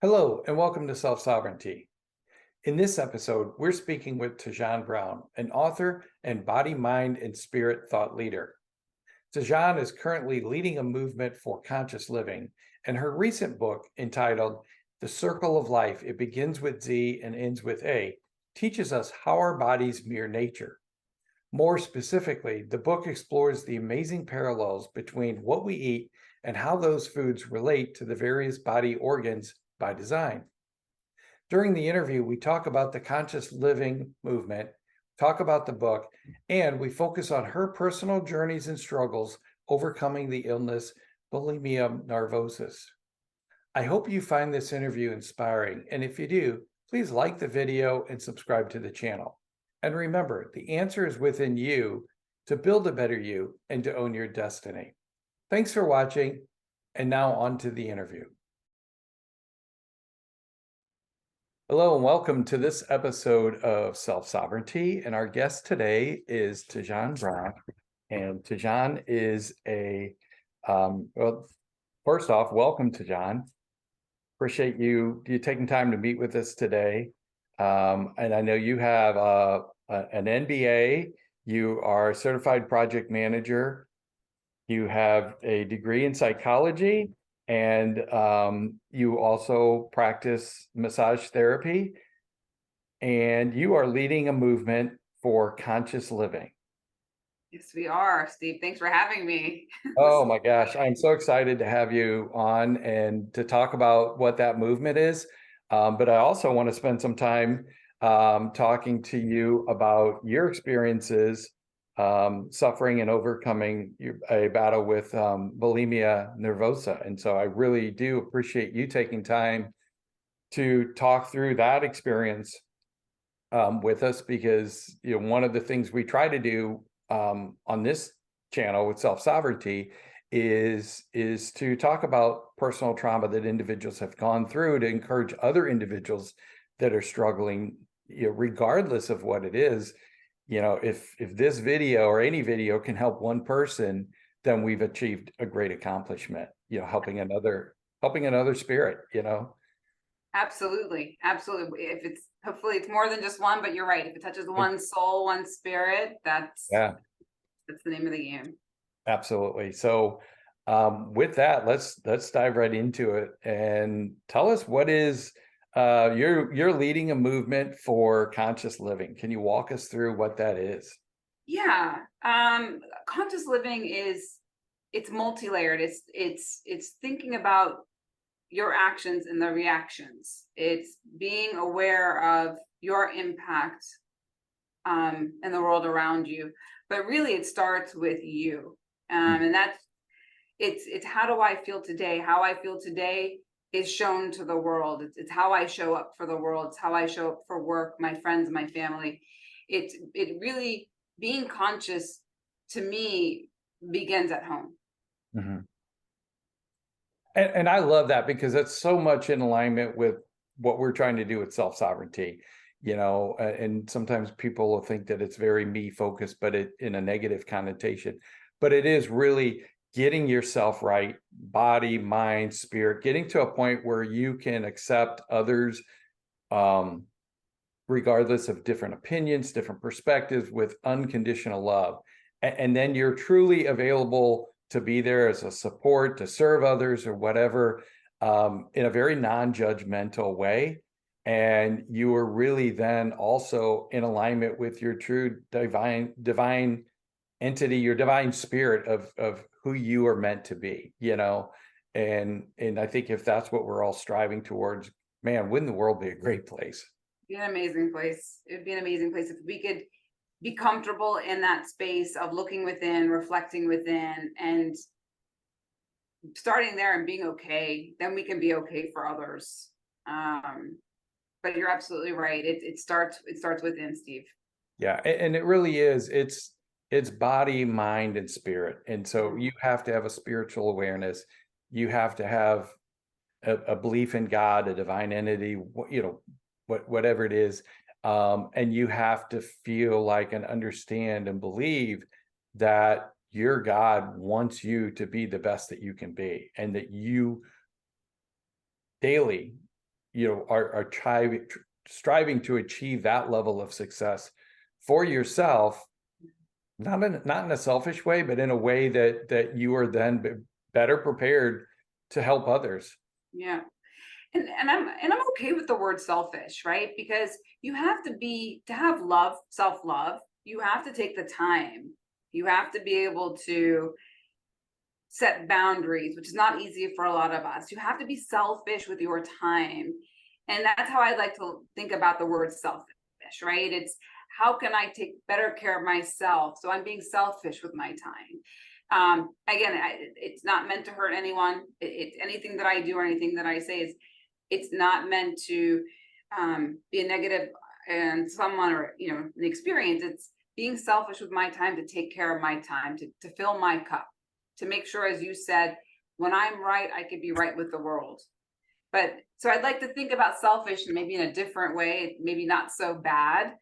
Hello, and welcome to Self-Sovereignty. In this episode, we're speaking with Tijan Brown, an author and body, mind, and spirit thought leader. Tijan is currently leading a movement for conscious living, and her recent book, entitled The Circle of Life, It Begins with Z and Ends with A, teaches us how our bodies mirror nature. More specifically, the book explores the amazing parallels between what we eat and how those foods relate to the various body organs by design. During the interview, we talk about the conscious living movement, talk about the book, and we focus on her personal journeys and struggles overcoming the illness bulimia nervosa. I hope you find this interview inspiring, and if you do, please like the video and subscribe to the channel. And remember, the answer is within you to build a better you and to own your destiny. Thanks for watching, and now on to the interview. Hello and welcome to this episode of Self-Sovereignty, and our guest today is Tijan Brown. And Tijan is well, first off, welcome, Tijan. Appreciate you taking time to meet with us today. And I know you have an MBA, you are a certified project manager, you have a degree in psychology, and you also practice massage therapy, and you are leading a movement for conscious living. Yes, we are, Steve. Thanks for having me. Oh my gosh, I'm so excited to have you on and to talk about what that movement is. But I also want to spend some time talking to you about your experiences suffering and overcoming a battle with bulimia nervosa. And so I really do appreciate you taking time to talk through that experience with us, because one of the things we try to do on this channel with Self-Sovereignty is to talk about personal trauma that individuals have gone through, to encourage other individuals that are struggling, regardless of what it is. If this video or any video can help one person, then we've achieved a great accomplishment, helping another spirit. Absolutely. If hopefully it's more than just one, but you're right. If it touches one soul, one spirit, that's the name of the game. Absolutely. So with that, let's dive right into it and tell us what is you're leading a movement for conscious living. Can you walk us through what that is? Yeah. Conscious living it's multi-layered. It's thinking about your actions and the reactions. It's being aware of your impact in the world around you. But really it starts with you. And it's how do I feel today? How I feel today is shown to the world. It's how I show up for the world. It's how I show up for work, my friends, my family. It really, being conscious to me begins at home. Mm-hmm. And I love that, because that's so much in alignment with what we're trying to do with self-sovereignty, and sometimes people will think that it's very me focused, but in a negative connotation. But it is really getting yourself right, body, mind, spirit, getting to a point where you can accept others, regardless of different opinions, different perspectives, with unconditional love. And then you're truly available to be there as a support, to serve others or whatever, in a very non-judgmental way. And you are really then also in alignment with your true divine entity, your divine spirit of who you are meant to be, and I think if that's what we're all striving towards, man, wouldn't the world be a great place? It'd be an amazing place. It'd be an amazing place if we could be comfortable in that space of looking within, reflecting within, and starting there and being okay. Then we can be okay for others. But you're absolutely right. It starts within, Steve. Yeah, and it really is. It's body, mind, and spirit. And so you have to have a spiritual awareness. You have to have a belief in God, a divine entity, whatever it is. And you have to feel like and understand and believe that your God wants you to be the best that you can be, and that you daily are striving to achieve that level of success for yourself, not in a selfish way, but in a way that you are then better prepared to help others. Yeah. And I'm okay with the word selfish, right? Because you have to have love, self-love, you have to take the time. You have to be able to set boundaries, which is not easy for a lot of us. You have to be selfish with your time. And that's how I like to think about the word selfish, right? It's how can I take better care of myself? So I'm being selfish with my time. Again, it's not meant to hurt anyone. It's anything that I do or anything that I say it's not meant to be a negative and someone or an experience. It's being selfish with my time to take care of my time, to fill my cup, to make sure, as you said, when I'm right, I could be right with the world. But so I'd like to think about selfish and maybe in a different way, maybe not so bad.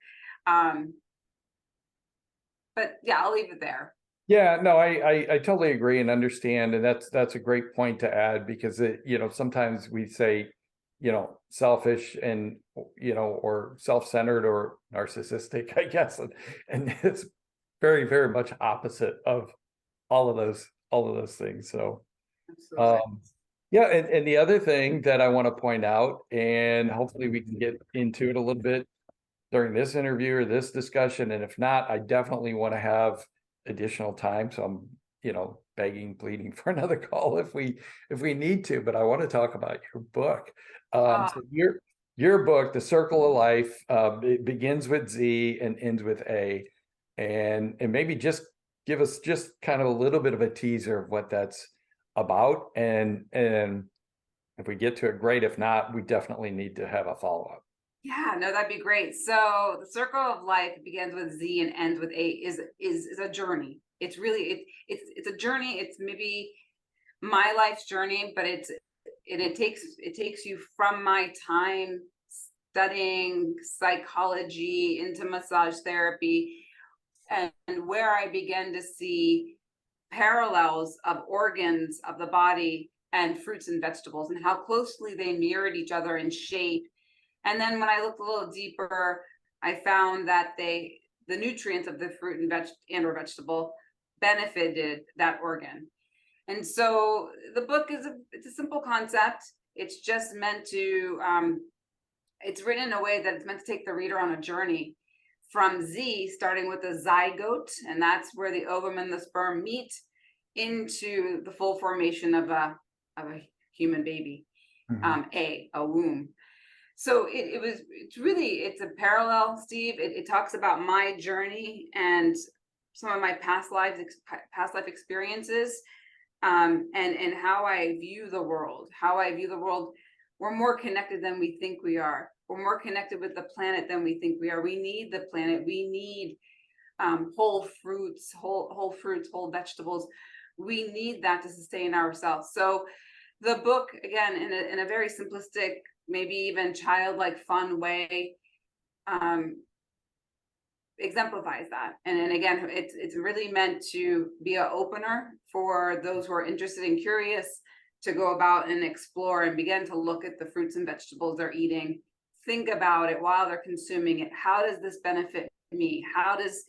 But yeah, I'll leave it there. Yeah, no, I totally agree and understand, and that's a great point to add, because sometimes we say, selfish and or self-centered or narcissistic, I guess, and it's very, very much opposite of all of those things. So Absolutely. yeah, and the other thing that I want to point out, and hopefully we can get into it a little bit during this interview or this discussion, and if not, I definitely want to have additional time. So I'm, begging, pleading for another call if we need to. But I want to talk about your book. So your book, The Circle of Life, it begins with Z and ends with A, and maybe just give us just kind of a little bit of a teaser of what that's about, and if we get to it, great. If not, we definitely need to have a follow-up. Yeah, no, that'd be great. So the circle of life begins with Z and ends with A is a journey. It's really it's a journey. It's maybe my life's journey, but it takes you from my time studying psychology into massage therapy, and where I began to see parallels of organs of the body and fruits and vegetables and how closely they mirrored each other in shape. And then when I looked a little deeper, I found that the nutrients of the fruit or vegetable benefited that organ. And so the book it's a simple concept. It's just meant to it's written in a way that it's meant to take the reader on a journey from Z, starting with the zygote, and that's where the ovum and the sperm meet, into the full formation of a human baby, a womb. So it's a parallel, Steve. It talks about my journey and some of my past life experiences, and how I view the world. We're more connected than we think we are. We're more connected with the planet than we think we are. We need the planet. We need whole fruits, whole vegetables. We need that to sustain ourselves. So the book, again, in a very simplistic, maybe even childlike, fun way, exemplifies that. And again, it's really meant to be an opener for those who are interested and curious to go about and explore and begin to look at the fruits and vegetables they're eating. Think about it while they're consuming it. How does this benefit me? How does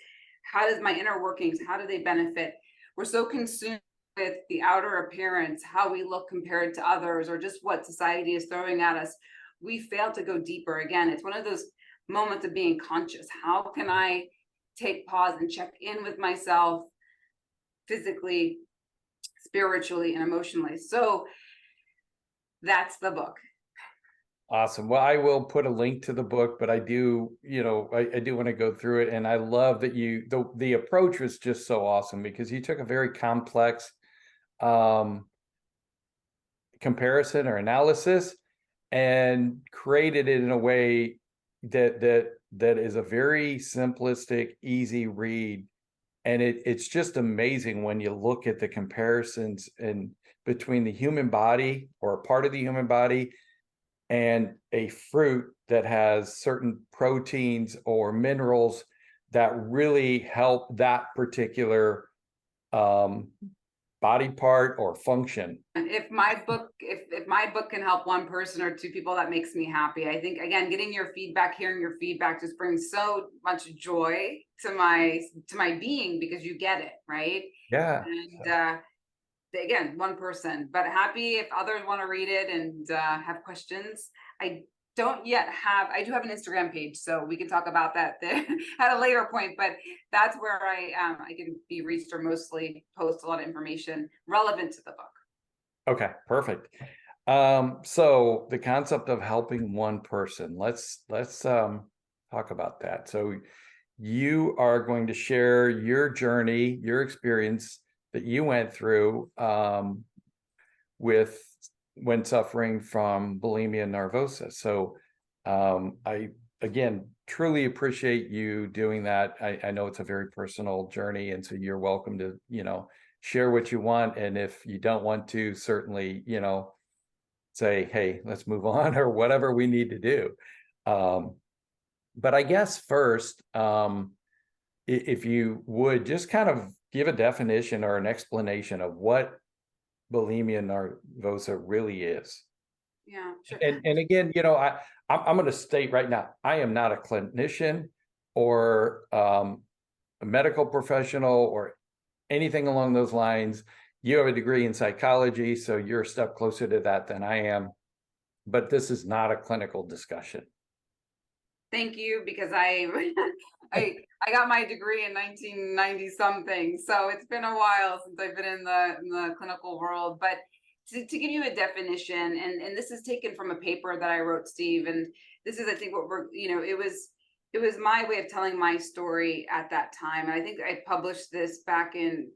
my inner workings, how do they benefit? We're so consumed with the outer appearance, how we look compared to others, or just what society is throwing at us. We fail to go deeper. Again, it's one of those moments of being conscious. How can I take pause and check in with myself physically, spiritually, and emotionally? So that's the book. Awesome. Well, I will put a link to the book, but I do, I do want to go through it. And I love that the approach was just so awesome, because you took a very complex comparison or analysis and created it in a way that is a very simplistic, easy read. And it's just amazing when you look at the comparisons between the human body, or a part of the human body, and a fruit that has certain proteins or minerals that really help that particular body part or function. If my book can help one person or two people, that makes me happy. I think, again, getting your feedback, hearing your feedback just brings so much joy to my being, because you get it, right? Yeah. And again, one person, but happy if others want to read it and have questions. I I do have an Instagram page, so we can talk about that at a later point, but that's where I can be reached, or mostly post a lot of information relevant to the book. Okay, perfect. So the concept of helping one person, let's talk about that. So you are going to share your journey, your experience that you went through with when suffering from bulimia nervosa. So I again truly appreciate you doing that. I know it's a very personal journey, and so you're welcome to, share what you want. And if you don't want to, certainly, say, hey, let's move on, or whatever we need to do. But I guess first, if you would just kind of give a definition or an explanation of what bulimia nervosa really is. Yeah, sure. And again, I'm going to state right now, I am not a clinician or a medical professional or anything along those lines. You have a degree in psychology, so you're a step closer to that than I am. But this is not a clinical discussion. Thank you, because I I got my degree in 1990 something, so it's been a while since I've been in the clinical world. But to give you a definition, and this is taken from a paper that I wrote, Steve, and this is, I think, what we're, it was my way of telling my story at that time. And I think I published this back in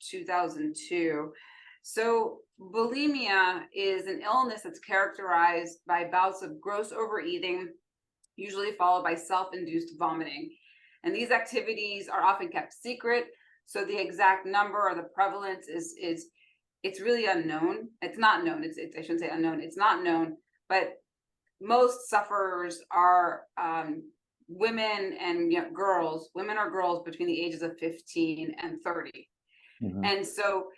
2002. So bulimia is an illness that's characterized by bouts of gross overeating, usually followed by self-induced vomiting. And these activities are often kept secret, so the exact number or the prevalence is it's really unknown. It's not known. I shouldn't say unknown. It's not known, but most sufferers are women and girls. Women or girls between the ages of 15 and 30. Mm-hmm. And so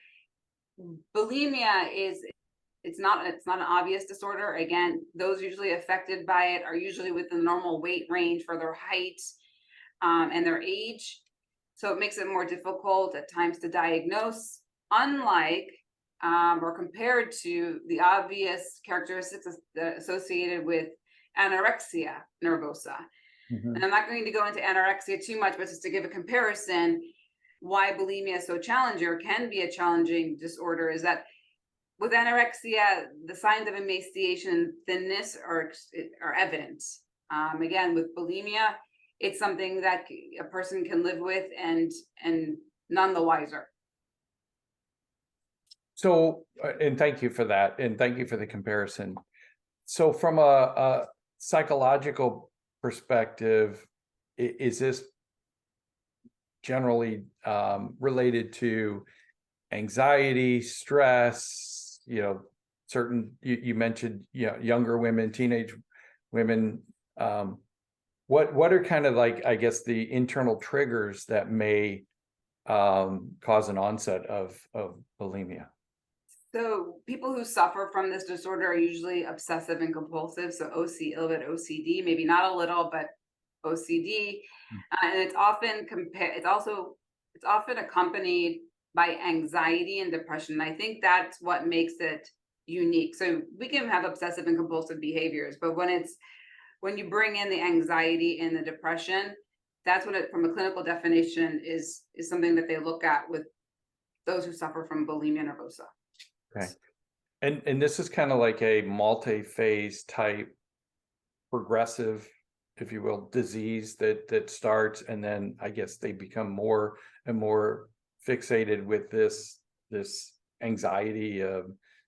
bulimia it's not an obvious disorder. Again, those usually affected by it are usually within the normal weight range for their height and their age. So it makes it more difficult at times to diagnose, unlike or compared to the obvious characteristics associated with anorexia nervosa. Mm-hmm. And I'm not going to go into anorexia too much, but just to give a comparison, why bulimia is so challenging, or can be a challenging disorder, is that with anorexia, the signs of emaciation and thinness are evident. Again, with bulimia, it's something that a person can live with and none the wiser. So, and thank you for that, and thank you for the comparison. So from a psychological perspective, is this generally related to anxiety, stress, certain, you mentioned, younger women, teenage women, what are kind of like, I guess, the internal triggers that may cause an onset of bulimia? So people who suffer from this disorder are usually obsessive and compulsive. So a little bit OCD, maybe not a little, but OCD. And it's often it's often accompanied by anxiety and depression. I think that's what makes it unique. So we can have obsessive and compulsive behaviors, but when you bring in the anxiety and the depression, that's what it, from a clinical definition, is something that they look at with those who suffer from bulimia nervosa. Okay. And this is kind of like a multi-phase type progressive, if you will, disease that starts, and then I guess they become more and more fixated with this anxiety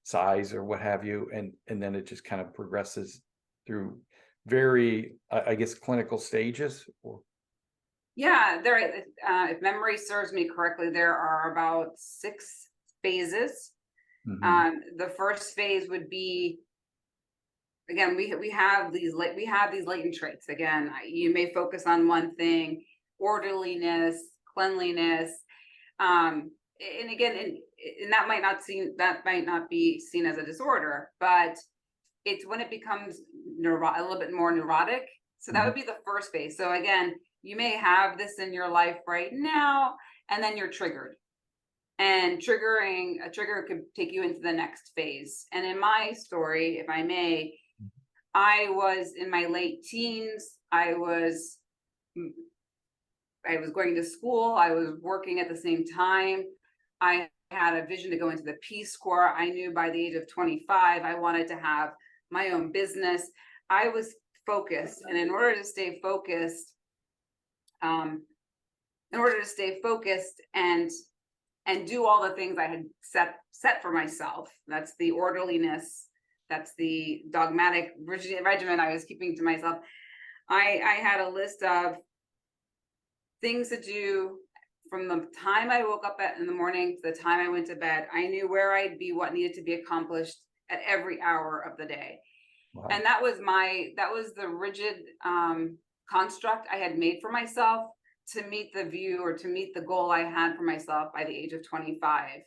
size or what have you, and then it just kind of progresses through very, I guess, clinical stages. Yeah, if memory serves me correctly, there are about 6 phases. Mm-hmm. The first phase would be, again, we have these latent traits. Again, you may focus on one thing: orderliness, cleanliness, and again, and that might not be seen as a disorder, but it's when it becomes a little bit more neurotic. So that would be the first phase. So again, you may have this in your life right now, and then you're triggered. And a trigger could take you into the next phase. And in my story, if I may, I was in my late teens. I was going to school. I was working at the same time. I had a vision to go into the Peace Corps. I knew by the age of 25, I wanted to have my own business. I was focused. And in order to stay focused, and do all the things I had set for myself, that's the orderliness, that's the dogmatic regimen I was keeping to myself. I had a list of things to do from the time I woke up in the morning to the time I went to bed. I knew where I'd be, what needed to be accomplished at every hour of the day. Wow. And that was the rigid construct I had made for myself to meet the view, or to meet the goal I had for myself by the age of 25.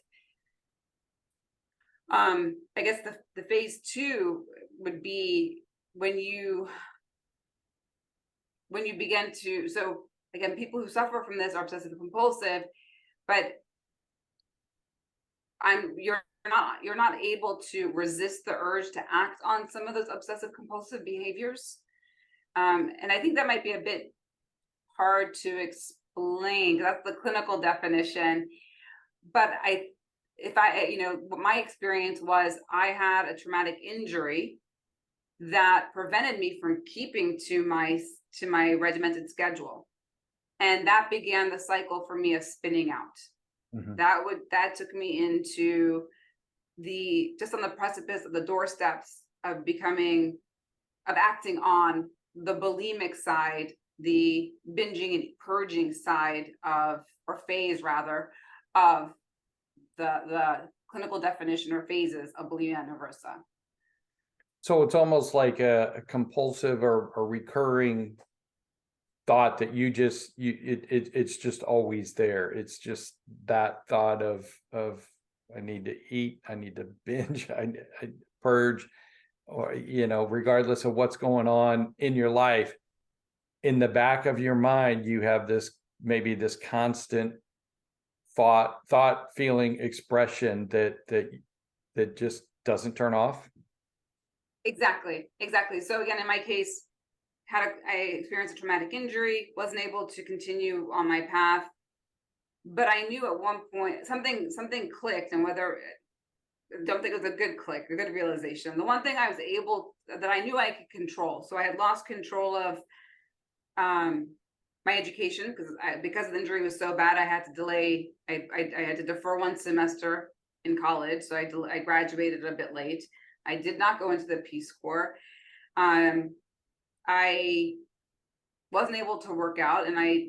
I guess the phase two would be when you begin to, so again, people who suffer from this are obsessive compulsive, but you're not able to resist the urge to act on some of those obsessive compulsive behaviors. And I think that might be a bit hard to explain. That's the clinical definition. But what my experience was, I had a traumatic injury that prevented me from keeping to my regimented schedule. And that began the cycle for me of spinning out. Mm-hmm. That took me into just on the precipice of the doorsteps of acting on the bulimic side, the binging and purging side phase of the clinical definition or phases of bulimia nervosa. So it's almost like a compulsive or a recurring thought that it's just always there. It's just that thought of I need to eat, I need to binge, I purge, or regardless of what's going on in your life, in the back of your mind, you have this constant thought, feeling, expression that just doesn't turn off. Exactly. So again, in my case, I experienced a traumatic injury, wasn't able to continue on my path, but I knew at one point something clicked, and I don't think it was a good click, a good realization. The one thing that I knew I could control. So I had lost control of my education because the injury was so bad. I had to delay. I had to defer one semester in college, so I graduated a bit late. I did not go into the Peace Corps. I wasn't able to work out, and I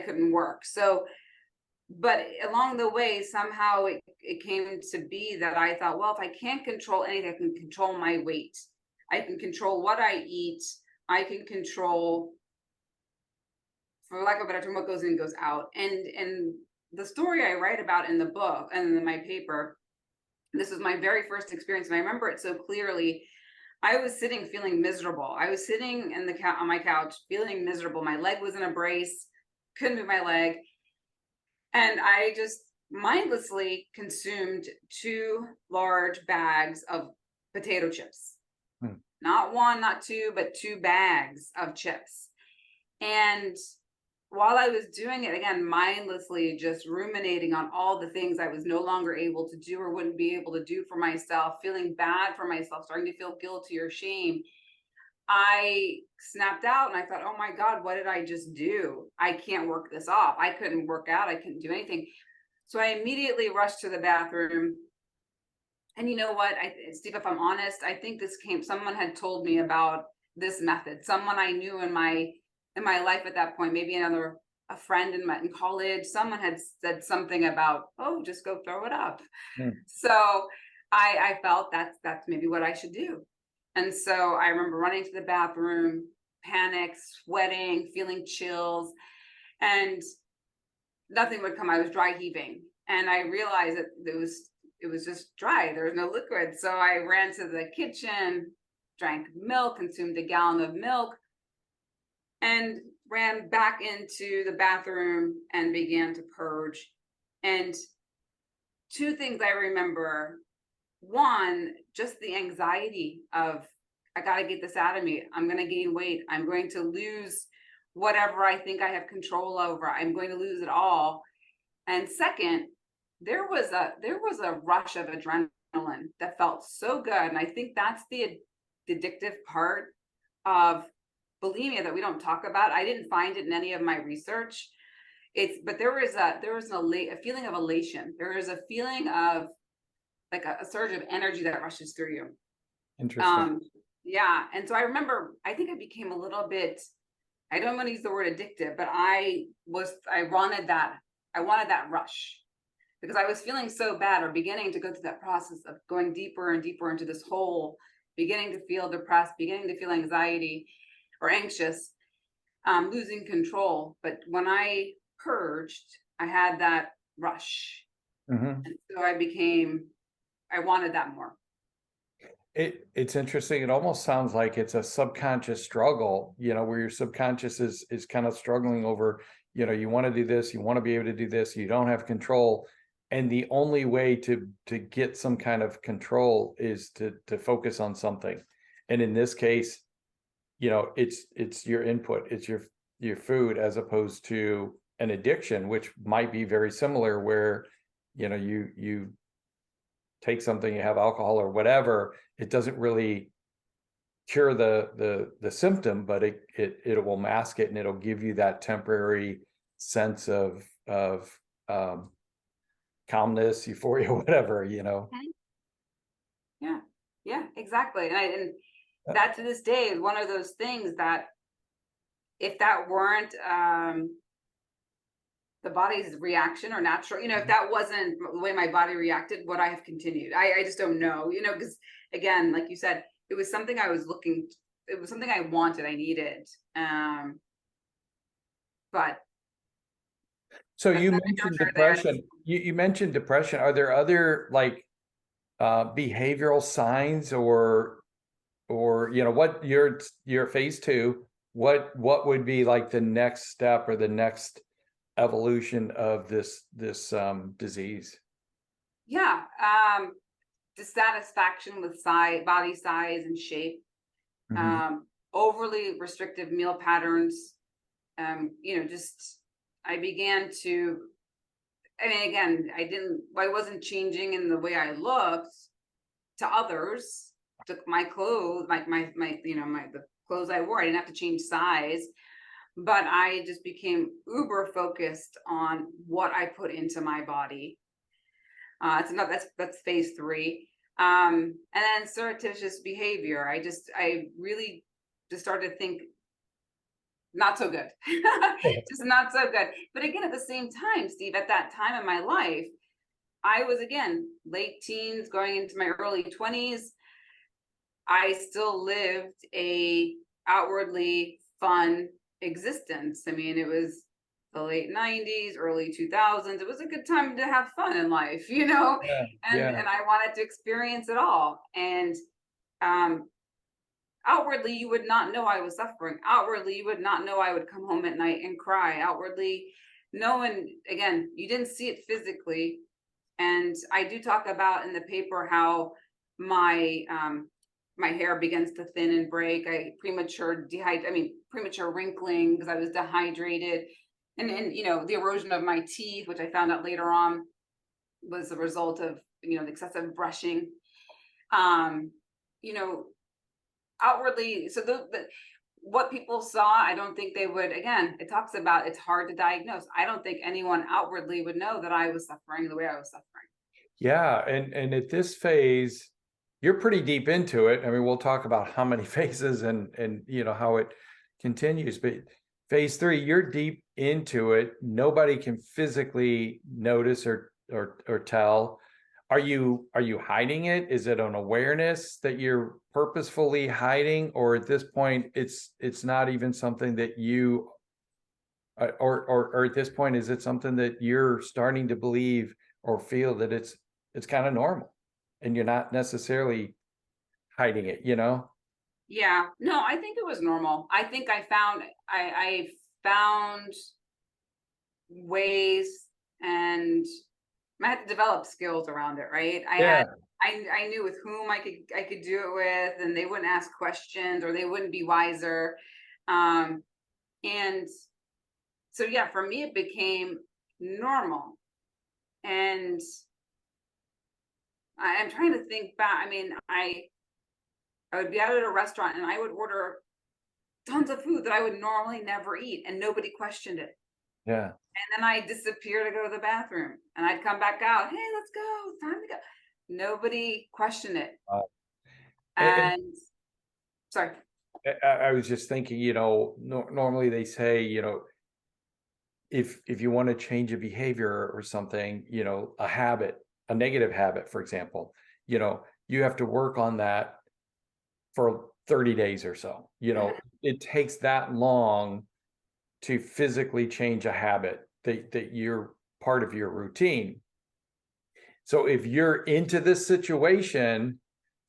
couldn't work. So, but along the way, somehow it came to be that I thought, well, if I can't control anything, I can control my weight. I can control what I eat. I can control, for lack of a better term, what goes in goes out. And the story I write about in the book and in my paper, this was my very first experience, and I remember it so clearly. I was sitting feeling miserable. I was sitting on my couch feeling miserable. My leg was in a brace, couldn't move my leg. And I just mindlessly consumed 2 large bags of potato chips. Not 1, not 2, but 2 bags of chips. And while I was doing it, again, mindlessly just ruminating on all the things I was no longer able to do or wouldn't be able to do for myself, feeling bad for myself, starting to feel guilty or shame, I snapped out and I thought, oh my God, what did I just do? I can't work this off. I couldn't work out. I couldn't do anything. So I immediately rushed to the bathroom. And you know what, Steve, if I'm honest, I think someone had told me about this method. Someone I knew in my life at that point, maybe a friend in college, someone had said something about, oh, just go throw it up. So I felt that's maybe what I should do. And so I remember running to the bathroom, panic, sweating, feeling chills, and nothing would come. I was dry heaving. And I realized that it was just dry. There was no liquid. So I ran to the kitchen, drank milk, consumed a gallon of milk, and ran back into the bathroom and began to purge. And two things I remember. One, just the anxiety of, I got to get this out of me. I'm going to gain weight. I'm going to lose whatever I think I have control over. I'm going to lose it all. And second, there was a rush of adrenaline that felt so good. And I think that's the addictive part of bulimia that we don't talk about. I didn't find it in any of my research. But there was a feeling of elation. There is a feeling of like a surge of energy that rushes through you. Interesting. Yeah. And so I remember, I think I became a little bit, I don't want to use the word addictive, but I wanted that rush, because I was feeling so bad, or beginning to go through that process of going deeper and deeper into this hole, beginning to feel depressed, beginning to feel anxiety or anxious, losing control. But when I purged, I had that rush. Mm-hmm. And so I wanted that more. It's interesting. It almost sounds like it's a subconscious struggle, where your subconscious is kind of struggling over, you want to do this, you want to be able to do this, you don't have control. And the only way to get some kind of control is to focus on something. And in this case, it's your input, it's your food, as opposed to an addiction, which might be very similar, where, you take something, you have alcohol or whatever, it doesn't really cure the symptom, but it will mask it, and it'll give you that temporary sense of calmness, euphoria, whatever, Yeah, exactly. And that to this day is one of those things that, if that weren't the body's reaction or natural, if that wasn't the way my body reacted, would I have continued? I just don't know, because again, like you said, it was something it was something I wanted, I needed. But so you mentioned depression. You mentioned depression. Are there other like behavioral signs, or what your phase 2? What would be like the next step or the next evolution of this disease? Yeah, dissatisfaction with body size and shape, Mm-hmm. overly restrictive meal patterns. Just I began to. I mean, again, I wasn't changing in the way I looked to others. Took my clothes, the clothes I wore, I didn't have to change size, but I just became uber focused on what I put into my body. That's phase 3. And then surreptitious behavior. I really just started to think, not so good. Just not so good. But again, at the same time, Steve, at that time in my life, I was, again, late teens going into my early 20s. I still lived a outwardly fun existence. I mean, it was the late 90s, early 2000s. It was a good time to have fun in life, and I wanted to experience it all. And outwardly, you would not know I was suffering. Outwardly, you would not know I would come home at night and cry. Outwardly, no one, again, you didn't see it physically. And I do talk about in the paper how my hair begins to thin and break. Premature wrinkling because I was dehydrated. And the erosion of my teeth, which I found out later on was the result of, the excessive brushing. Outwardly, so what people saw, I don't think they would. Again, it talks about it's hard to diagnose. I don't think anyone outwardly would know that I was suffering the way I was suffering. Yeah, and at this phase, you're pretty deep into it. I mean, we'll talk about how many phases and how it continues, but phase 3, you're deep into it. Nobody can physically notice or tell. Are you hiding it? Is it an awareness that you're purposefully hiding, or at this point it's not even something that you or at this point, is it something that you're starting to believe or feel that it's kind of normal and you're not necessarily hiding it, you know? Yeah, no, I think it was normal. I think I found ways, and I had to develop skills around it, right? Yeah. I knew with whom I could do it with, and they wouldn't ask questions or they wouldn't be wiser. Um, and so yeah, for me it became normal. And I'm trying to think back. I mean, I would be out at a restaurant and I would order tons of food that I would normally never eat, and nobody questioned it. Yeah. And then I disappear to go to the bathroom, and I'd come back out. Hey, let's go. It's time to go. Nobody questioned it. Uh, and And sorry. I was just thinking, you know, normally they say, you know, if you want to change a behavior or something, you know, a habit, a negative habit, for example, you know, you have to work on that for 30 days or so. You know, it takes that long to physically change a habit that you're part of your routine. So if you're into this situation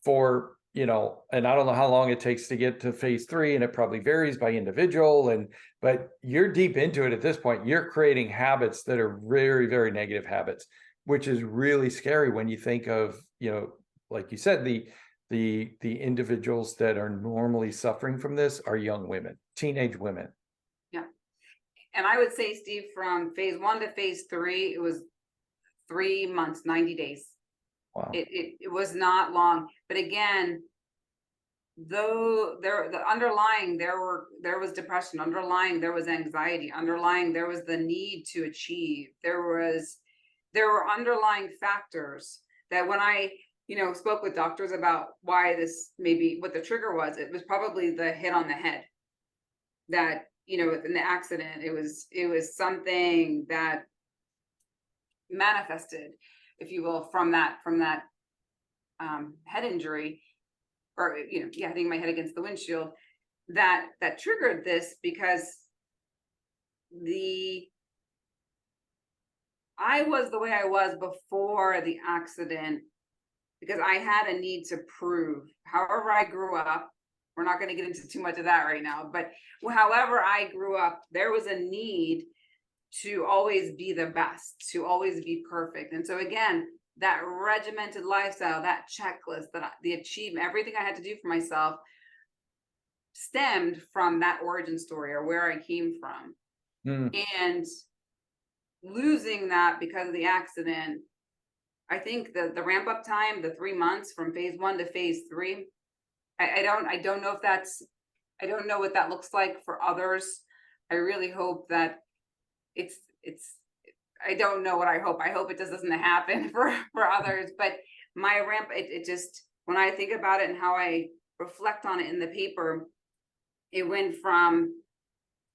for, you know, and I don't know how long it takes to get to phase 3, and it probably varies by individual, but you're deep into it at this point. You're creating habits that are very, very negative habits, which is really scary when you think of, you know, like you said, the individuals that are normally suffering from this are young women, teenage women. Yeah. And I would say, Steve, from phase 1 to phase 3, it was 3 months, 90 days. Wow. It was not long. But again, though there was depression, underlying there was anxiety, underlying there was the need to achieve. There were underlying factors that when I, you know, spoke with doctors about why this, maybe what the trigger was, it was probably the hit on the head. That, you know, in the accident, it was something that manifested, if you will, from that head injury, or, you know, yeah, hitting my head against the windshield, that triggered this, because I was the way I was before the accident because I had a need to prove. However I grew up, we're not going to get into too much of that right now, but however I grew up, there was a need to always be the best, to always be perfect. And so again, that regimented lifestyle, that checklist, the achievement, everything I had to do for myself stemmed from that origin story, or where I came from. And losing that because of the accident, I think the ramp up time, the 3 months from phase 1 to phase 3, I don't know if I don't know what that looks like for others. I really hope that it's I don't know what I hope. I hope it just doesn't happen for others. But my ramp, it just, when I think about it and how I reflect on it in the paper, it went from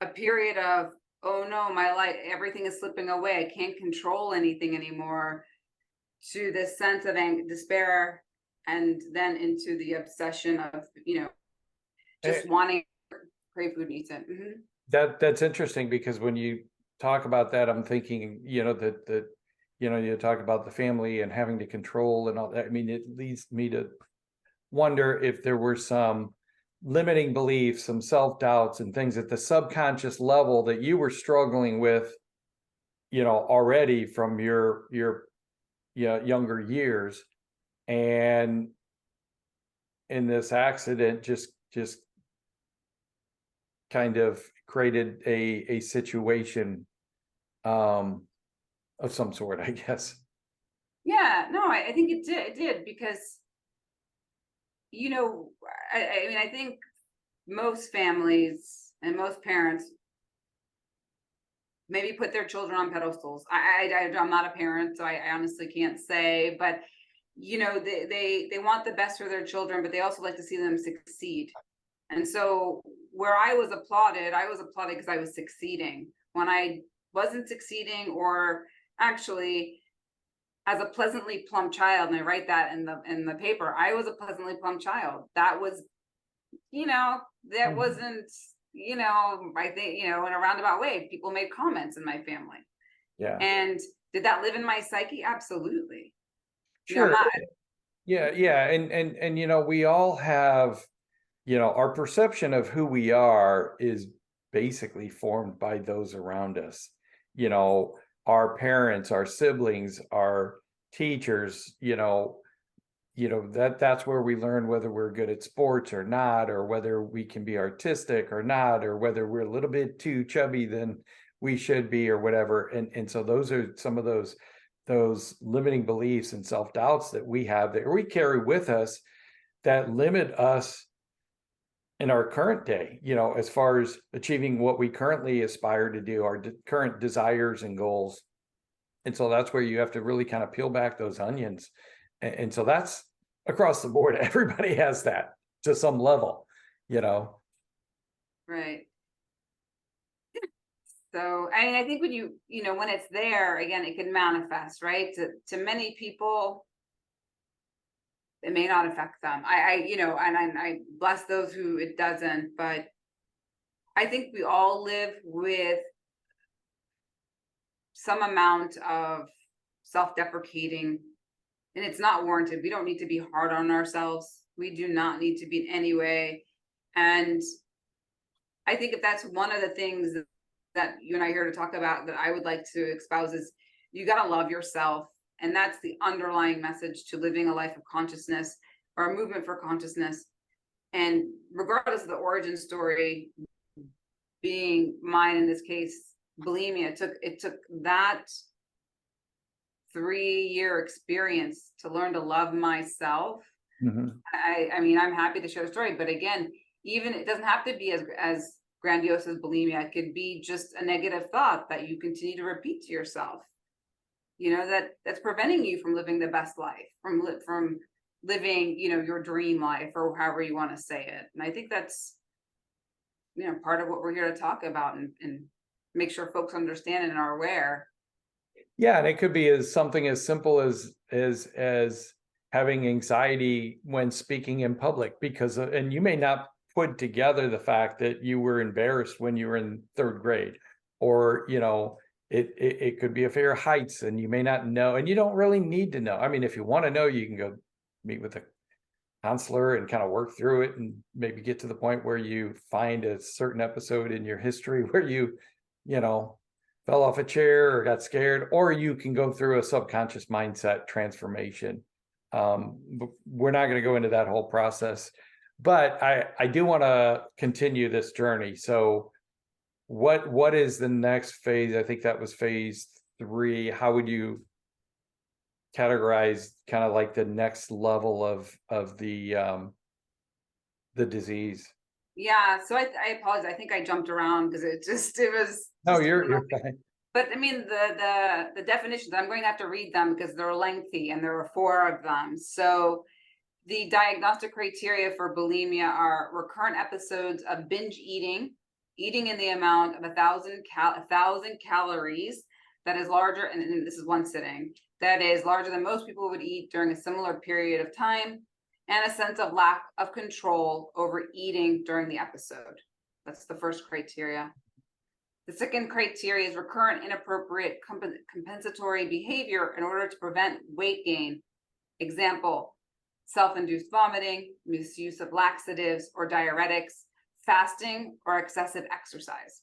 a period of, oh no, my life, everything is slipping away, I can't control anything anymore, to this sense of despair, and then into the obsession of, you know, just wanting to crave food and eat it. That's interesting, because when you talk about that, I'm thinking, you know, that you know, you talk about the family and having to control and all that. I mean, it leads me to wonder if there were some limiting beliefs, some self-doubts and things at the subconscious level that you were struggling with, you know, already from your younger years, and in this accident just kind of created a situation of some sort, I guess. Yeah, no, I think it did because, you know, I mean, I think most families and most parents maybe put their children on pedestals. I'm not a parent, so I honestly can't say, but you know, they want the best for their children, but they also like to see them succeed. And so where I was applauded because I was succeeding. When I wasn't succeeding, or actually as a pleasantly plump child, and I write that in the paper, I was a pleasantly plump child. That was, you know, that wasn't, you know, I think, you know, in a roundabout way, people made comments in my family. Yeah. And Did that live in my psyche? Absolutely. Sure. Not. Yeah. And, we all have, our perception of who we are is basically formed by those around us. Our parents, our siblings, our teachers, that's where we learn whether we're good at sports or not, or whether we can be artistic or not, or whether we're a little bit too chubby than we should be or whatever. And so those are some of those limiting beliefs and self-doubts that we have that we carry with us that limit us in our current day, as far as achieving what we currently aspire to do, our current desires and goals. And so that's where you have to really kind of peel back those onions. And so that's across the board. Everybody has that to some level, Right. So, I think when when it's there, again, it can manifest, right? To many people, it may not affect them. And I bless those who it doesn't, but I think we all live with some amount of self-deprecating, and it's not warranted. We don't need to be hard on ourselves. We do not need to be in any way. And I think if that's one of the things that you and I are here to talk about, that I would like to espouse, is you got to love yourself. And that's the underlying message to living a life of consciousness, or a movement for consciousness. And regardless of the origin story being mine, in this case, bulimia, it took that 3-year experience to learn to love myself. Mm-hmm. I mean, I'm happy to share a story, but again, even it doesn't have to be as grandiose as bulimia. It could be just a negative thought that you continue to repeat to yourself, that's preventing you from living the best life, from living, your dream life, or however you want to say it. And I think that's, part of what we're here to talk about, and make sure folks understand and are aware. Yeah, and it could be something as simple as having anxiety when speaking in public, because and you may not put together the fact that you were embarrassed when you were in 3rd grade, or it could be a fear of heights, and you may not know, and you don't really need to know. I mean, if you want to know, you can go meet with a counselor and kind of work through it, and maybe get to the point where you find a certain episode in your history where you fell off a chair or got scared, or you can go through a subconscious mindset transformation. But we're not going to go into that whole process, but I do want to continue this journey. So what is the next phase? I think that was phase 3. How would you categorize kind of like the next level of the disease? Yeah, so I apologize. I think I jumped around because it was. No, you're fine. But I mean, the definitions, I'm going to have to read them because they're lengthy, and there are 4 of them. So the diagnostic criteria for bulimia are recurrent episodes of binge eating in the amount of 1,000 calories that is larger, and this is one sitting, that is larger than most people would eat during a similar period of time, and a sense of lack of control over eating during the episode. That's the first criteria. The second criteria is recurrent inappropriate compensatory behavior in order to prevent weight gain. Example, self-induced vomiting, misuse of laxatives or diuretics, fasting, or excessive exercise.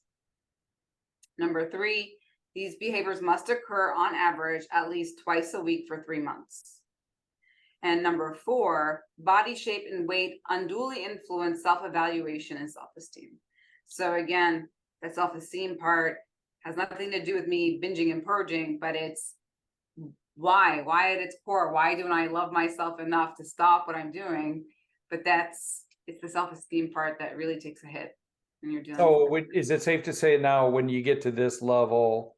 Number 3, these behaviors must occur on average at least twice a week for 3 months. And number 4, body shape and weight unduly influence self-evaluation and self-esteem. So again, the self-esteem part has nothing to do with me binging and purging, but it's why at its core, why don't I love myself enough to stop what I'm doing? But it's the self-esteem part that really takes a hit when you're dealing. So is it safe to say now, when you get to this level,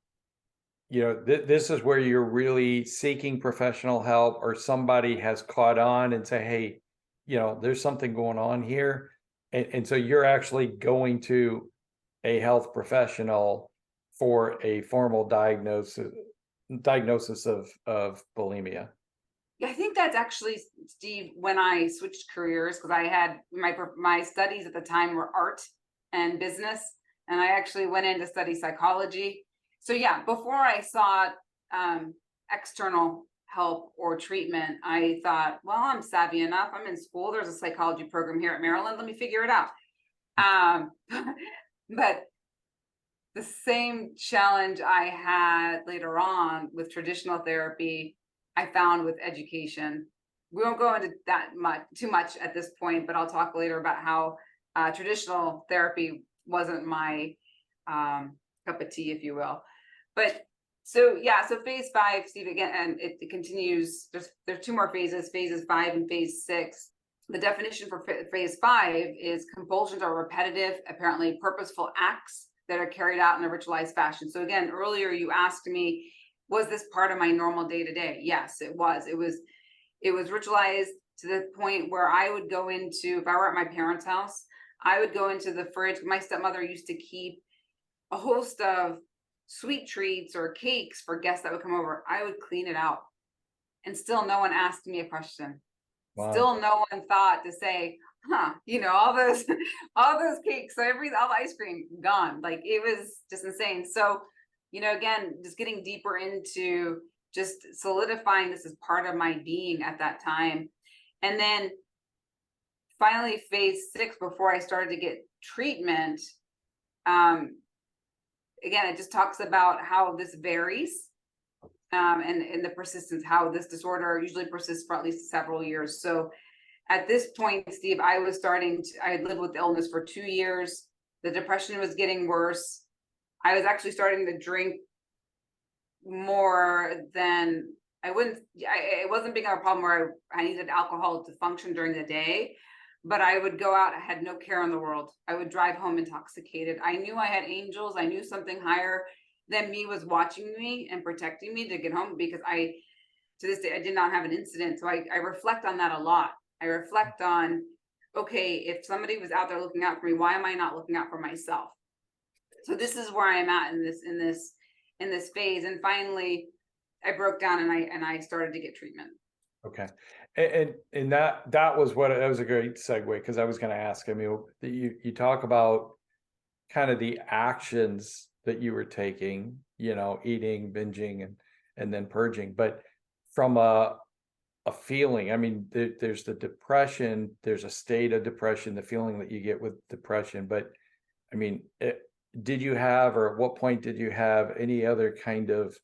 this is where you're really seeking professional help, or somebody has caught on and say, hey, there's something going on here. And so you're actually going to a health professional for a formal diagnosis of bulimia? Yeah, I think that's actually, Steve, when I switched careers, because I had my studies at the time were art and business, and I actually went in to study psychology. So yeah, before I sought external help or treatment. I thought, well, I'm savvy enough. I'm in school. There's a psychology program here at Maryland. Let me figure it out. But the same challenge I had later on with traditional therapy, I found with education. We won't go into that too much at this point, but I'll talk later about how traditional therapy wasn't my cup of tea, if you will. But so phase 5, Steve, again, and it continues. There's 2 more phases, phases 5 and phase 6. The definition for phase 5 is compulsions are repetitive, apparently purposeful acts that are carried out in a ritualized fashion. So again, earlier you asked me, was this part of my normal day-to-day? Yes, it was. It was ritualized to the point where I would go into, if I were at my parents' house, I would go into the fridge. My stepmother used to keep a host of sweet treats or cakes for guests that would come over. I would clean it out, and still no one asked me a question. Wow. Still no one thought to say, all those cakes, all the ice cream gone. Like, it was just insane. So, again, just getting deeper into just solidifying this as part of my being at that time. And then finally, phase 6, before I started to get treatment, again, it just talks about how this varies. And the persistence, how this disorder usually persists for at least several years. So at this point, Steve, I had lived with illness for 2 years. The depression was getting worse. I was actually starting to drink more than it wasn't being a problem where I needed alcohol to function during the day, but I would go out. I had no care in the world. I would drive home intoxicated. I knew I had angels. I knew something higher than me was watching me and protecting me to get home, because to this day, I did not have an incident. So I reflect on that a lot. I reflect on, okay, if somebody was out there looking out for me, why am I not looking out for myself? So this is where I'm at in this phase. And finally, I broke down and I started to get treatment. Okay. And that was a great segue, because I was going to ask, I mean, you talk about kind of the actions that you were taking, eating, binging, and then purging, but from a feeling, I mean, there's the depression, there's a state of depression, the feeling that you get with depression, but I mean, did you have, or at what point did you have any other kind of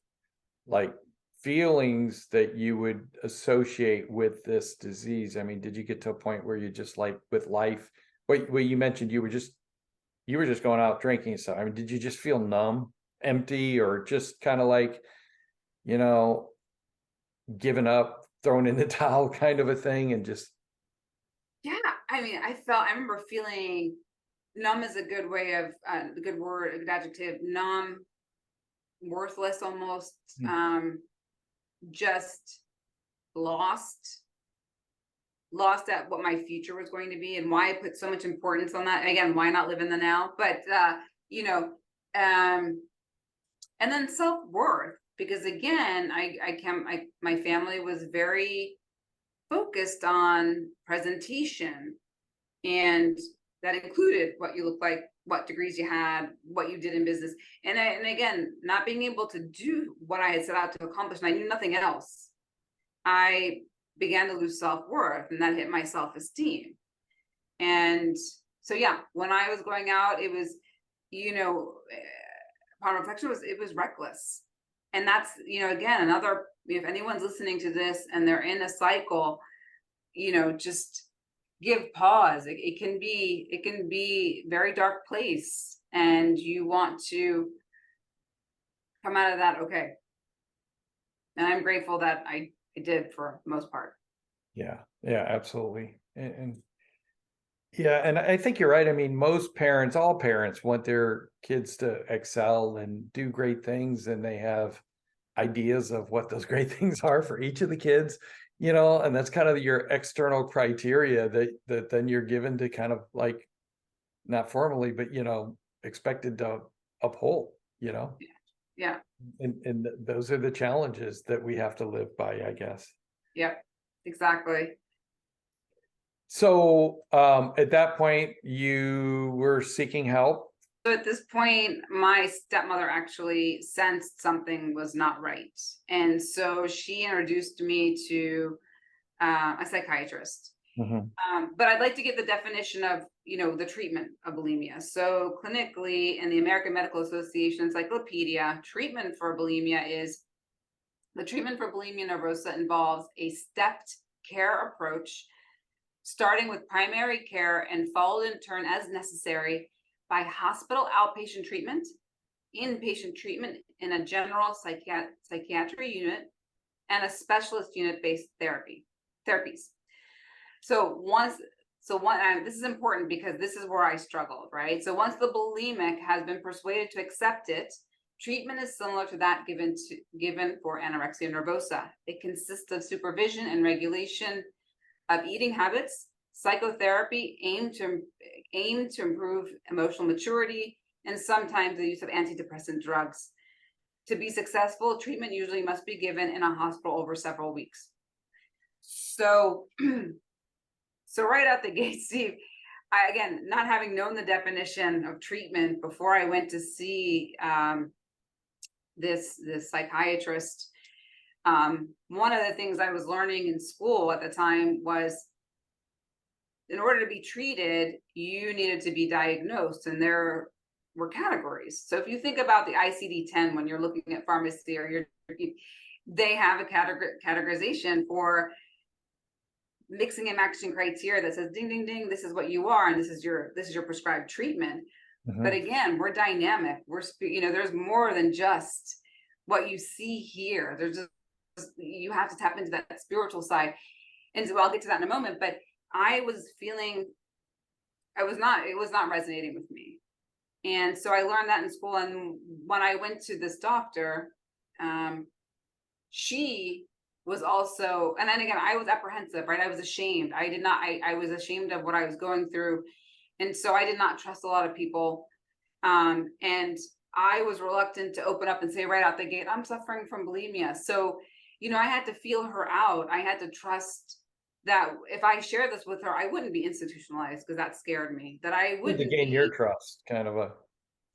like feelings that you would associate with this disease? I mean, did you get to a point where you just, like with life, what you mentioned, you were just going out drinking and stuff. I mean, did you just feel numb, empty, or just kind of like, giving up, thrown in the towel kind of a thing, and just? Yeah. I mean, I remember feeling numb is a good way of, a good word, a good adjective, numb, worthless almost, just lost at what my future was going to be, and why I put so much importance on that. Again, why not live in the now? But and then self-worth, because again, my family was very focused on presentation, and that included what you look like, what degrees you had, what you did in business, and again, not being able to do what I had set out to accomplish, and I knew nothing else. I began to lose self-worth, and that hit my self-esteem. And so, when I was going out, it was, upon reflection, it was reckless. And that's, again, another, if anyone's listening to this and they're in a cycle, just give pause. It can be very dark place, and you want to come out of that okay. And I'm grateful that I did for the most part. Yeah, absolutely. And I think you're right. I mean, all parents want their kids to excel and do great things, and they have ideas of what those great things are for each of the kids, and that's kind of your external criteria that then you're given to kind of like, not formally, but expected to uphold, Yeah. And those are the challenges that we have to live by, I guess. Yeah, exactly. So at that point, you were seeking help at this point, my stepmother actually sensed something was not right. And so she introduced me to a psychiatrist. Mhm. But I'd like to get the definition of, the treatment of bulimia. So clinically, in the American Medical Association Encyclopedia, treatment for bulimia is the treatment for bulimia nervosa involves a stepped care approach, starting with primary care and followed in turn as necessary by hospital outpatient treatment, inpatient treatment in a general psychiatry unit, and a specialist unit-based therapies. This is important because this is where I struggled, right? So once the bulimic has been persuaded to accept it, treatment is similar to that given for anorexia nervosa. It consists of supervision and regulation of eating habits, psychotherapy aimed to improve emotional maturity, and sometimes the use of antidepressant drugs. To be successful, treatment usually must be given in a hospital over several weeks. So right out the gate, Steve, again, not having known the definition of treatment before I went to see this psychiatrist, one of the things I was learning in school at the time was, in order to be treated, you needed to be diagnosed, and there were categories. So if you think about the ICD-10 when you're looking at pharmacy, or they have a categorization for mixing and matching criteria that says ding ding ding, this is what you are, and this is your prescribed treatment. Mhm. But again, we're dynamic. There's more than just what you see here. There's just, you have to tap into that spiritual side. And so I'll get to that in a moment, but I was feeling it was not resonating with me. And so I learned that in school. And when I went to this doctor, she was also, and then again, I was apprehensive, right? I was ashamed. I was ashamed of what I was going through. And so I did not trust a lot of people. And I was reluctant to open up and say right out the gate, I'm suffering from bulimia. So, I had to feel her out. I had to trust that if I shared this with her, I wouldn't be institutionalized, because that scared me. That I She had to wouldn't gain be. your trust, kind of a.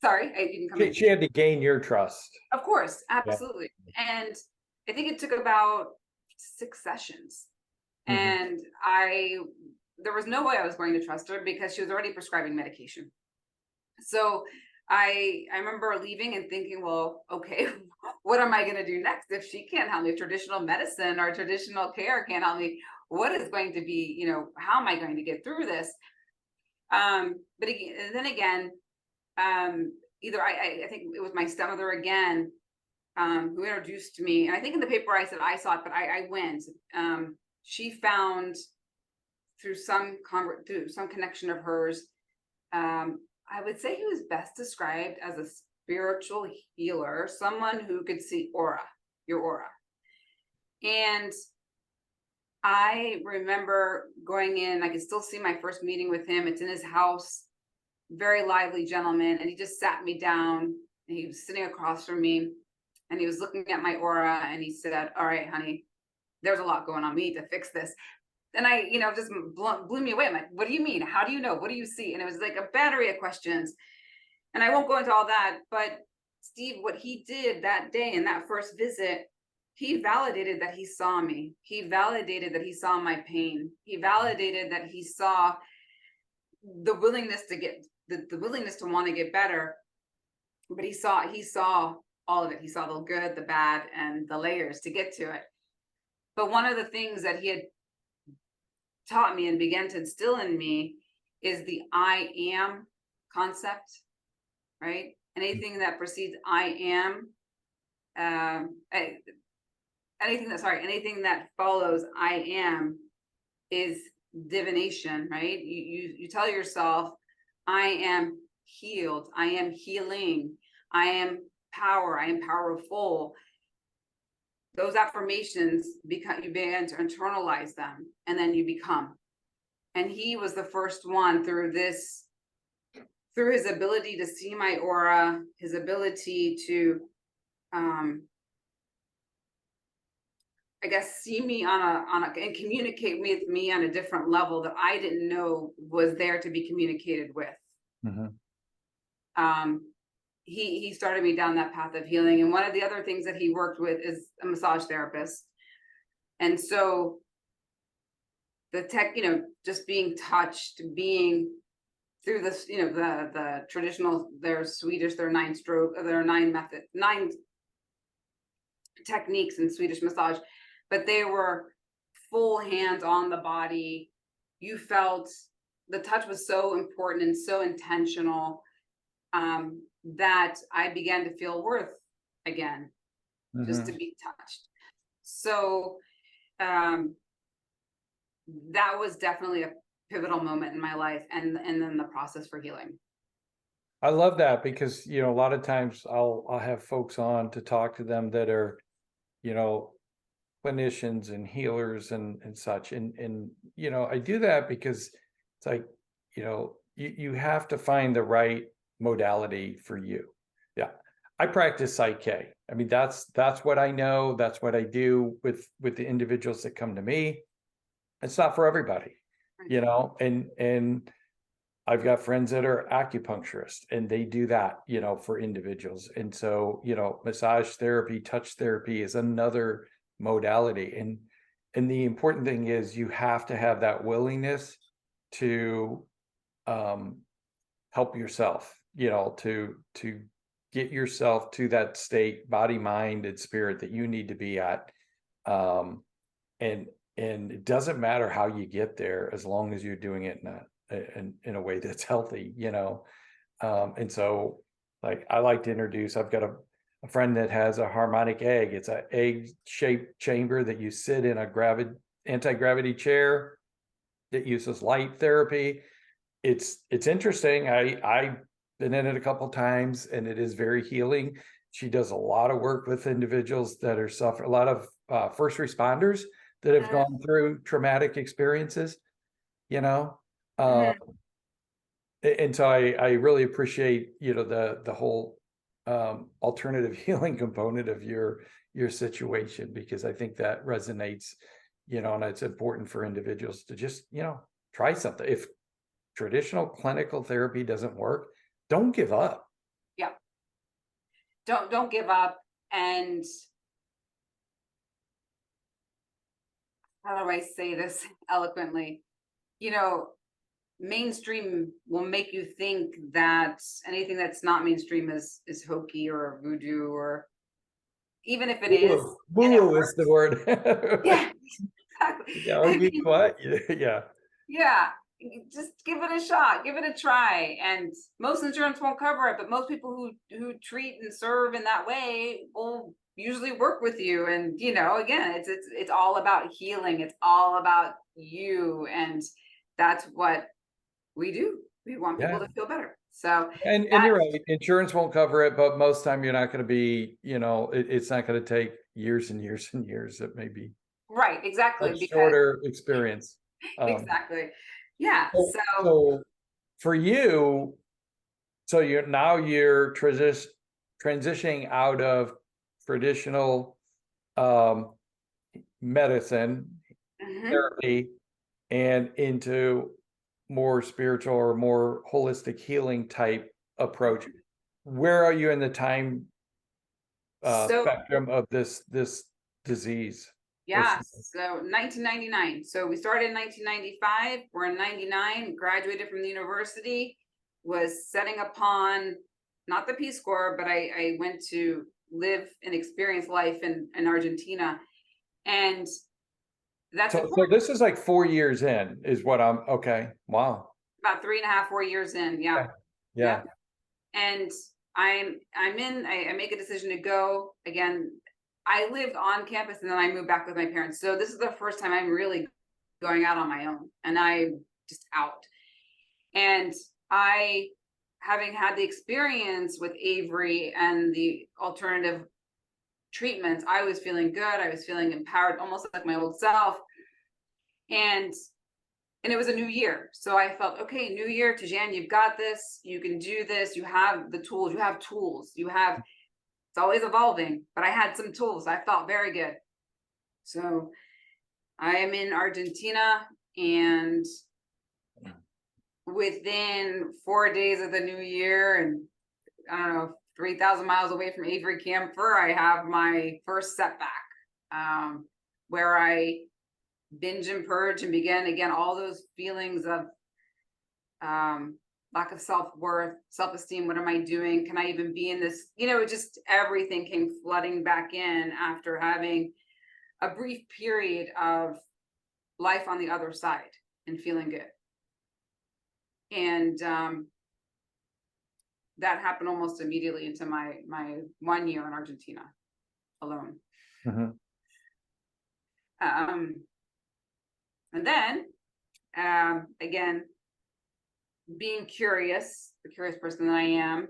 Sorry, you can come in. She had to gain your trust. Of course, absolutely. Yeah. And I think it took about 6 sessions. Mhm. And there was no way I was going to trust her because she was already prescribing medication. So I remember leaving and thinking, well, okay, what am I going to do next? If she can't help me, traditional medicine or traditional care can't help me, what is going to be, how am I going to get through this? But again, either I think it was my stepmother again, who introduced me. And I think in the paper I said I saw it, but I went. She found through some connection of hers, I would say he was best described as a spiritual healer, someone who could see your aura. And I remember going in, I could still see my first meeting with him. It's in his house, very lively gentleman. And he just sat me down, and he was sitting across from me, and he was looking at my aura, and he said, all right, honey, there's a lot going on. We need to fix this. And I, just blew me away. I'm like, what do you mean? How do you know? What do you see? And it was like a battery of questions. And I won't go into all that, but Steve, what he did that day in that first visit, he validated that he saw me. He validated that he saw my pain. He validated that he saw the willingness to get the willingness to want to get better. But he saw all of it. He saw the good, the bad, and the layers to get to it. But one of the things that he had taught me and began to instill in me is the I am concept, right? Anything that precedes I am, anything that follows I am is divination, right? You tell yourself, I am healed, I am healing, I am power, I am powerful. Those affirmations, you begin to internalize them, and then you become. And he was the first one through his ability to see my aura, his ability to, see me and communicate with me on a different level that I didn't know was there to be communicated with. Mhm. he started me down that path of healing. And one of the other things that he worked with is a massage therapist. And so the tech, just being touched, being through this, the traditional, they're Swedish, there are 9 techniques in Swedish massage, but they were full hands on the body. You felt the touch was so important and so intentional, that I began to feel worth again, just to be touched. So that was definitely a pivotal moment in my life, and then the process for healing. I love that because, a lot of times I'll have folks on to talk to them that are, clinicians and healers and such. And, I do that because it's like, you have to find the right modality for you. Yeah. I practice PSYCH-K. I mean, that's what I know. That's what I do with the individuals that come to me. It's not for everybody, and I've got friends that are acupuncturists and they do that, for individuals. And so, massage therapy, touch therapy is another modality. And the important thing is you have to have that willingness to help yourself, to get yourself to that state, body, mind, and spirit that you need to be at. And it doesn't matter how you get there, as long as you're doing it in a way that's healthy, and so, like, I like to introduce, I've got a friend that has a harmonic egg. It's an egg-shaped chamber that you sit in a anti-gravity chair that uses light therapy. It's interesting. I've been in it a couple times, and it is very healing. She does a lot of work with individuals that are suffering, a lot of first responders that have gone through traumatic experiences, and so I really appreciate, the whole alternative healing component of your situation, because I think that resonates, and it's important for individuals to just, try something. If traditional clinical therapy doesn't work, don't give up. Yeah. Don't give up. And how do I say this eloquently? Mainstream will make you think that anything that's not mainstream is hokey or voodoo, or even if it is. Woo is the word. Yeah, exactly. Yeah, or be quiet. Yeah. Yeah, just give it a shot, give it a try. And most insurance won't cover it, but most people who treat and serve in that way will usually work with you. And again, it's all about healing. It's all about you, and that's what we do. We want people to feel better. So, and you're right, insurance won't cover it, but most time you're not going to be, it's not going to take years and years and years. It may be right, exactly, a shorter experience. Exactly. Yeah. So for you, so you're transitioning out of traditional medicine therapy and into more spiritual or more holistic healing type approach. Where are you in the time spectrum of this disease? Yeah, so 1999. So we started in 1995. We're in 99, graduated from the university, was setting upon, not the Peace Corps, but I went to live and experience life in Argentina. And that's so this is like 4 years in, is what I'm, okay. Wow. About 3.5, 4 years in. Yeah. Yeah. And I make a decision to go again. I lived on campus and then I moved back with my parents. So this is the first time I'm really going out on my own, and I'm just out. And having had the experience with Avery and the alternative treatments, I was feeling good. I was feeling empowered, almost like my old self. And it was a new year. So I felt, okay, new year, Tijan, you've got this. You can do this. You have the tools. You have tools. It's always evolving, but I had some tools. I felt very good. So I am in Argentina, and within 4 days of the new year, and I don't know, 3,000 miles away from Avery Camphor, I have my first setback, where I binge and purge and begin again all those feelings of lack of self-worth, self-esteem. What am I doing? Can I even be in this? Just everything came flooding back in after having a brief period of life on the other side and feeling good. And that happened almost immediately into my 1 year in Argentina alone. Mhm. And then again, being curious, the curious person that I am,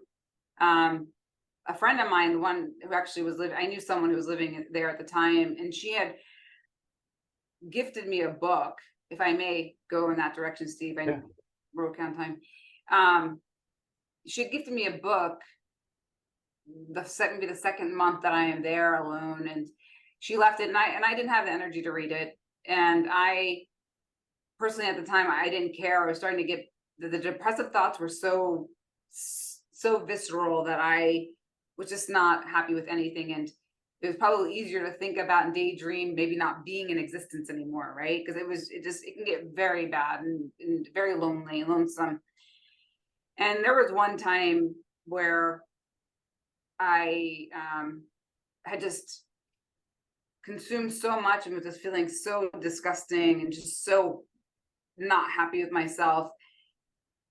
a friend of mine, the one who actually was living, I knew someone who was living there at the time, and she had gifted me a book. If I may go in that direction, Steve, I wrote down time. She had gifted me a book the second month that I am there alone, and she left it, and I didn't have the energy to read it. And I personally, at the time, I didn't care. I was starting to get the depressive thoughts were so visceral that I was just not happy with anything. And it was probably easier to think about and daydream, maybe not being in existence anymore, right? Because it can get very bad and very lonely and lonesome. And there was one time where I had just consumed so much and was just feeling so disgusting and just so not happy with myself,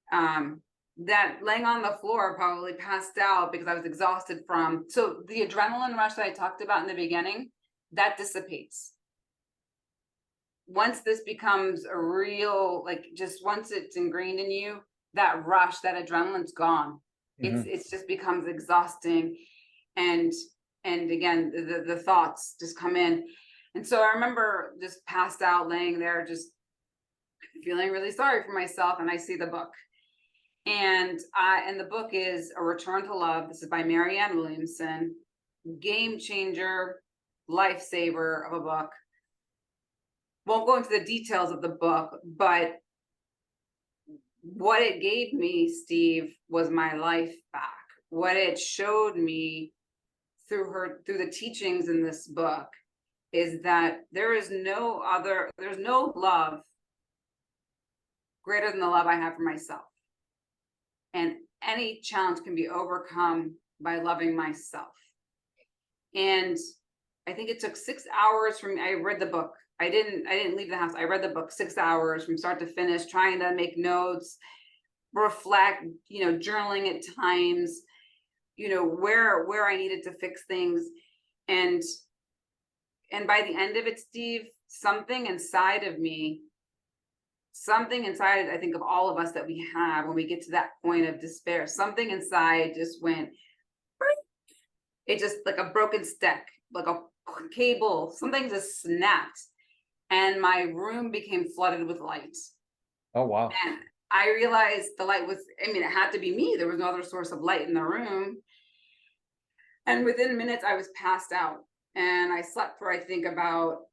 that laying on the floor, probably passed out because I was exhausted so the adrenaline rush that I talked about in the beginning, that dissipates. Once this becomes a real, just once it's ingrained in you, that rush, that adrenaline's gone. Mhm. It's just becomes exhausting. And again, the thoughts just come in. And so I remember just passed out, laying there, just feeling really sorry for myself. And I see the book. And the book is A Return to Love. This is by Marianne Williamson. Game changer, lifesaver of a book. Won't go into the details of the book, but what it gave me, Steve, was my life back. What it showed me through the teachings in this book is that there's no love greater than the love I have for myself. And any challenge can be overcome by loving myself. And I think it took 6 hours from I read the book. I didn't leave the house. I read the book 6 hours from start to finish, trying to make notes, reflect, journaling at times, where I needed to fix things. And by the end of it, Steve, something inside, I think, of all of us that we have when we get to that point of despair, something inside just went, it just like a broken stick, like a cable, something just snapped. And my room became flooded with light. Oh, wow. And I realized the light was, it had to be me. There was no other source of light in the room. And within minutes, I was passed out. And I slept for, I think, about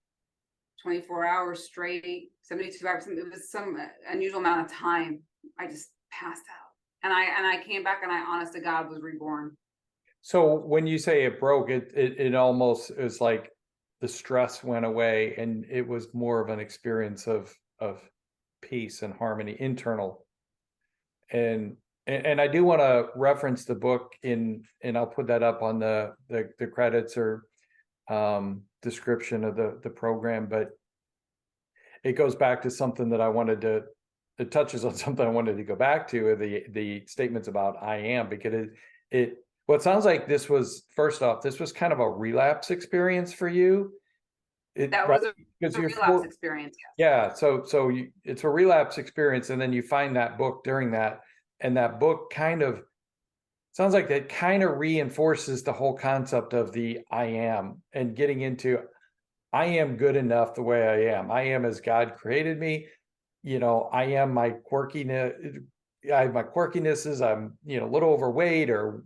24 hours straight, 72 hours. It was some unusual amount of time. I just passed out. And I came back, and I, honest to God, was reborn. So when you say it broke, it almost is like the stress went away, and it was more of an experience of peace and harmony, internal. And I do want to reference the book and I'll put that up on the credits or description of the program, but it goes back to something that it touches on something I wanted to go back to, the statements about I am, because well, it sounds like this was, first off, this was kind of a relapse experience for you. That was a relapse experience. Yeah. Yes. So it's a relapse experience. And then you find that book during that, and that book sounds like that kind of reinforces the whole concept of the I am, and getting into, I am good enough the way I am. I am as God created me. I am my quirkiness. I have my quirkinesses. I'm, a little overweight, or,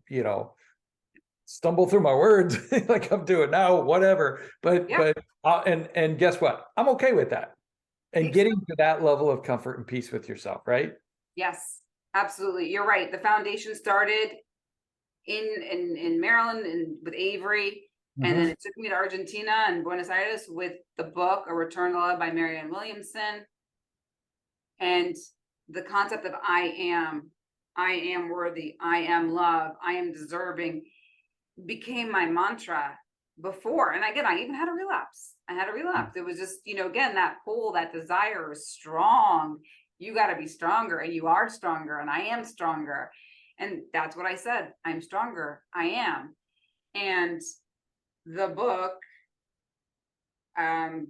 stumble through my words like I'm doing now, whatever. But and guess what? I'm okay with that. And getting to that level of comfort and peace with yourself, right? Yes, absolutely. You're right. The foundation started in Maryland and with Avery. And then it took me to Argentina and Buenos Aires with the book, A Return to Love by Marianne Williamson. And the concept of I am worthy, I am love, I am deserving became my mantra before. And again, I even had a relapse. It was just, again, that pull, that desire is strong. You got to be stronger, and you are stronger, and I am stronger. And that's what I said. I'm stronger. I am. And the book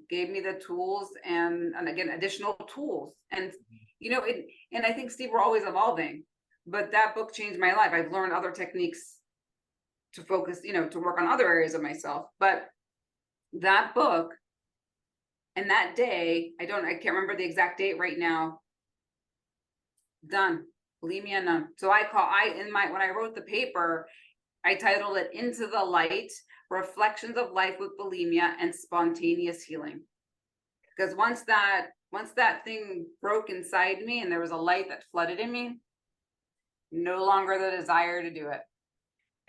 gave me the tools and again, additional tools. And, and I think, Steve, we're always evolving, but that book changed my life. I've learned other techniques to focus, to work on other areas of myself. But that book and that day, I can't remember the exact date right now. Done. Bulimia none. So when I wrote the paper, I titled it Into the Light, Reflections of Life with Bulimia and Spontaneous Healing. Because once that thing broke inside me and there was a light that flooded in me, no longer the desire to do it.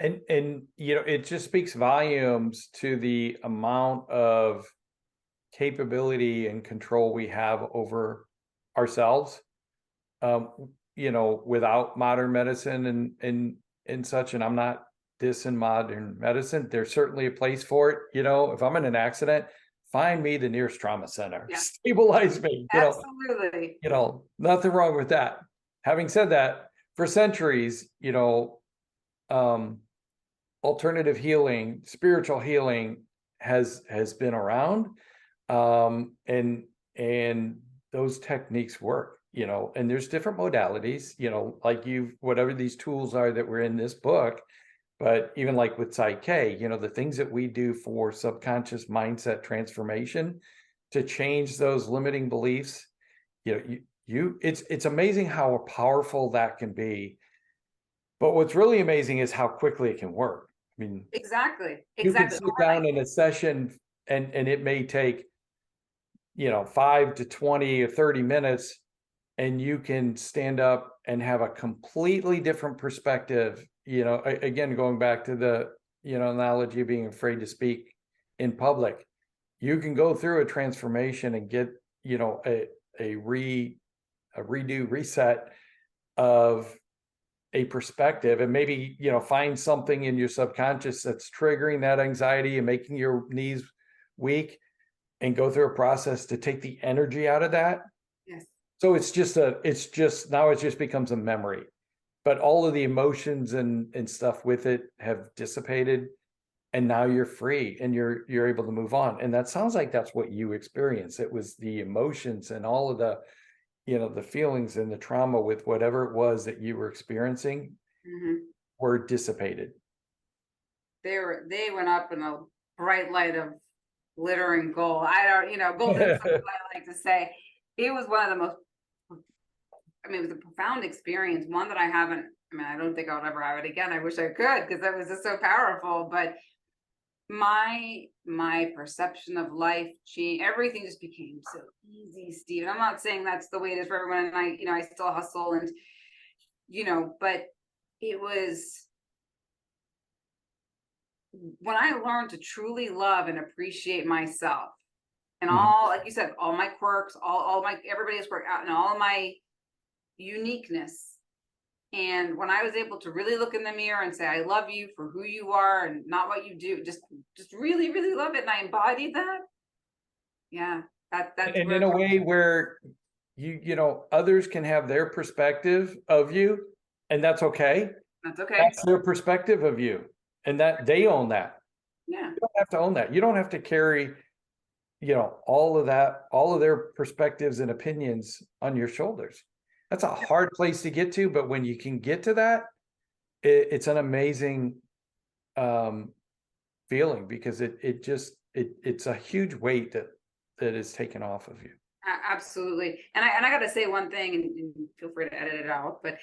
And it just speaks volumes to the amount of capability and control we have over ourselves, without modern medicine and such. And I'm not dissing modern medicine. There's certainly a place for it. If I'm in an accident, find me the nearest trauma center. Yeah. Stabilize me. Absolutely. Nothing wrong with that. Having said that, for centuries, alternative healing, spiritual healing has been around, and those techniques work, and there's different modalities, like whatever these tools are that were in this book, but even like with PSYCH-K, the things that we do for subconscious mindset transformation to change those limiting beliefs, it's amazing how powerful that can be. But what's really amazing is how quickly it can work. I mean, exactly. You can sit down in a session and it may take, 5 to 20 or 30 minutes, and you can stand up and have a completely different perspective. Again, going back to the, analogy of being afraid to speak in public, you can go through a transformation and get, a reset of a perspective, and maybe find something in your subconscious that's triggering that anxiety and making your knees weak, and go through a process to take the energy out of that. Yes. So it just becomes a memory, but all of the emotions and stuff with it have dissipated, and now you're free and you're able to move on. And that sounds like that's what you experienced. It was the emotions and all of the the feelings and the trauma with whatever it was that you were experiencing were dissipated. They went up in a bright light of glittering gold. Golden is what I like to say. It was one of the most, it was a profound experience, one that I don't think I'll ever have it again. I wish I could, because that was just so powerful. But my perception of life changed. Everything just became so easy, Steve. I'm not saying that's the way it is for everyone, and I still hustle, and but it was when I learned to truly love and appreciate myself, and all, like you said, all my quirks, all my everybody's quirk out, and all my uniqueness. And when I was able to really look in the mirror and say, I love you for who you are and not what you do, just really, really love it. And I embodied that. Yeah. That's and in a way where others can have their perspective of you, and that's okay. That's okay. That's their perspective of you, and that they own that. Yeah. You don't have to own that. You don't have to carry, all of that, all of their perspectives and opinions on your shoulders. That's a hard place to get to, but when you can get to that, it's an amazing feeling, because it's a huge weight that is taken off of you. Absolutely. And I got to say one thing, and feel free to edit it out, but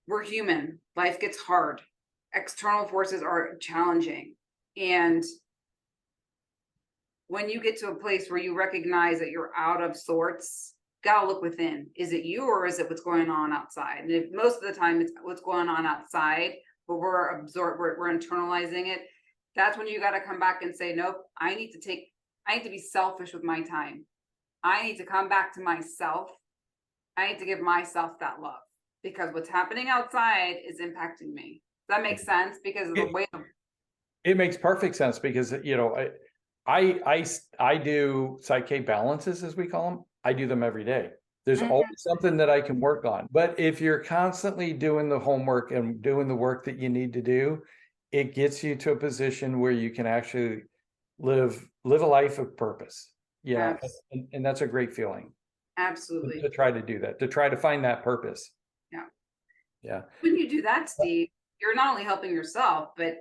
we're human. Life gets hard. External forces are challenging. And when you get to a place where you recognize that you're out of sorts gotta look within. Is it you, or is it what's going on outside? And if most of the time it's what's going on outside, but we're internalizing it, that's when you got to come back and say, nope, I need to be selfish with my time. I need to come back to myself. I need to give myself that love, because what's happening outside is impacting me. Does that make sense? Because of the way it makes perfect sense, because I do PSYCH-K balances, as we call them. I do them every day. There's always something that I can work on. But if you're constantly doing the homework and doing the work that you need to do, it gets you to a position where you can actually live a life of purpose. Yeah. And that's a great feeling. Absolutely. To try to do that, to try to find that purpose. Yeah. Yeah. When you do that, Steve, you're not only helping yourself, but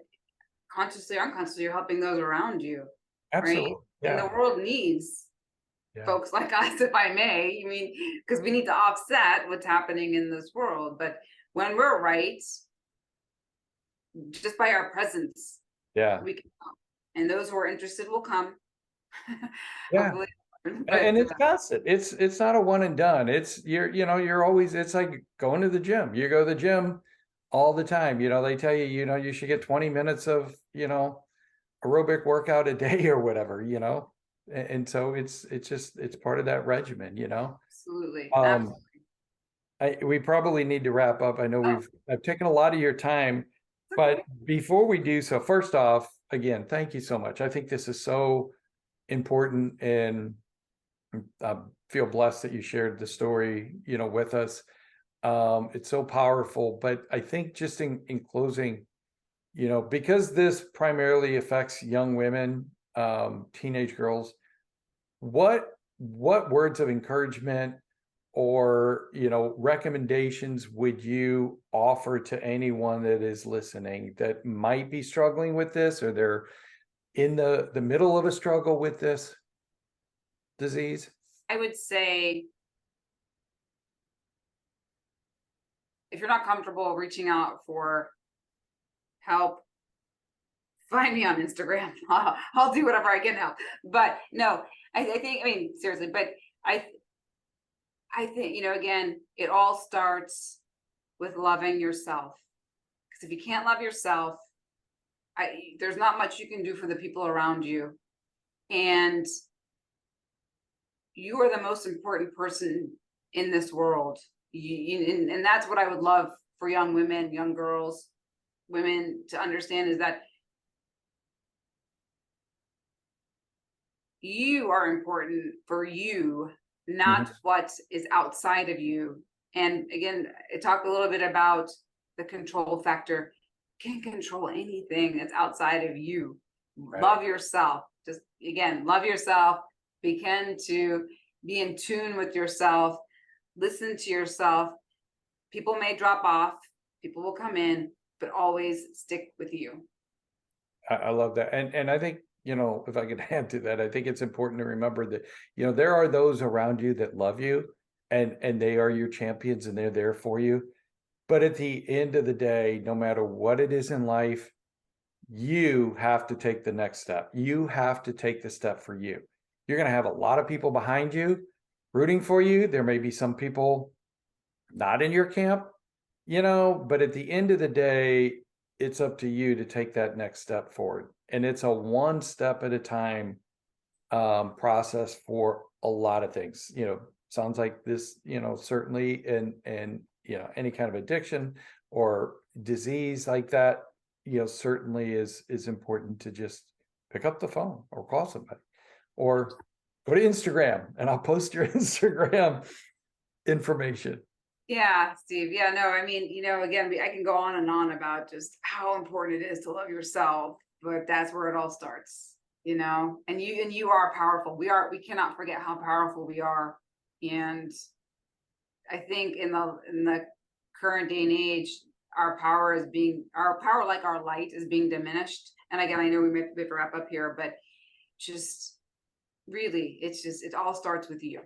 consciously, unconsciously, you're helping those around you. Absolutely. Right? Yeah. And the world needs folks like us, if I may. I mean, because we need to offset what's happening in this world. But when we're right, just by our presence, we can come. And those who are interested will come. Yeah. Hopefully. And it's constant. It's not a one and done. It's you're always, it's like going to the gym. You go to the gym all the time. They tell you, you should get 20 minutes of, aerobic workout a day or whatever, and so it's part of that regimen, Absolutely. We probably need to wrap up. I know I've taken a lot of your time, but before we do so, first off, again, thank you so much. I think this is so important, and I feel blessed that you shared the story, with us. It's so powerful. But I think just in closing, because this primarily affects young women, teenage girls, what words of encouragement or, recommendations would you offer to anyone that is listening that might be struggling with this, or they're in the middle of a struggle with this disease? I would say, if you're not comfortable reaching out for help, find me on Instagram. I'll do whatever I can help. But no, I mean, seriously, but I think, again, it all starts with loving yourself. Because if you can't love yourself, there's not much you can do for the people around you. And you are the most important person in this world. And that's what I would love for young women, young girls, women to understand, is that you are important for you, not what is outside of you. And again, I talked a little bit about the control factor. You can't control anything that's outside of you. Right. Love yourself. Just, again, love yourself. Begin to be in tune with yourself. Listen to yourself. People may drop off. People will come in, but always stick with you. I love that. And I think, if I could add to that, I think it's important to remember that, there are those around you that love you, and they are your champions, and they're there for you. But at the end of the day, no matter what it is in life, you have to take the next step. You have to take the step for you. You're going to have a lot of people behind you rooting for you. There may be some people not in your camp, but at the end of the day, it's up to you to take that next step forward. And it's a one step at a time process for a lot of things. Sounds like this, certainly, and any kind of addiction or disease like that, certainly is important to just pick up the phone or call somebody, or go to Instagram, and I'll post your Instagram information. Yeah, Steve. Yeah, no, I mean, again, I can go on and on about just how important it is to love yourself, but that's where it all starts, and you are powerful. We cannot forget how powerful we are. And I think in the current day and age, our power, like our light, is being diminished. And again, I know we have to wrap up here, but just really, it all starts with you.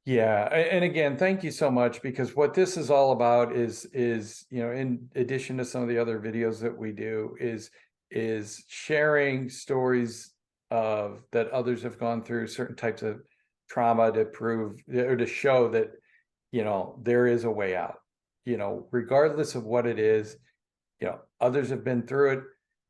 Yeah. And again, thank you so much, because what this is all about is, in addition to some of the other videos that we do, is sharing stories that others have gone through, certain types of trauma to prove or to show that, there is a way out, regardless of what it is, others have been through it,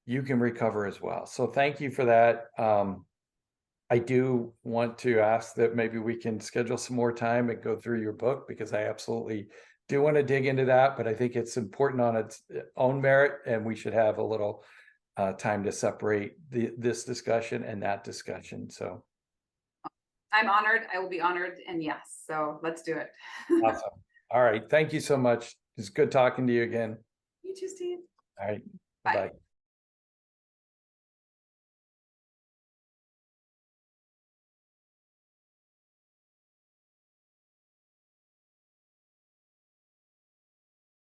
you can recover as well. So thank you for that. I do want to ask that maybe we can schedule some more time and go through your book, because I absolutely do want to dig into that, but I think it's important on its own merit, and we should have a little time to separate this discussion and that discussion. So I'm honored. I will be honored. And yes, so let's do it. awesome. All right. Thank you so much. It's good talking to you again. You too, Steve. All right. Bye. Bye.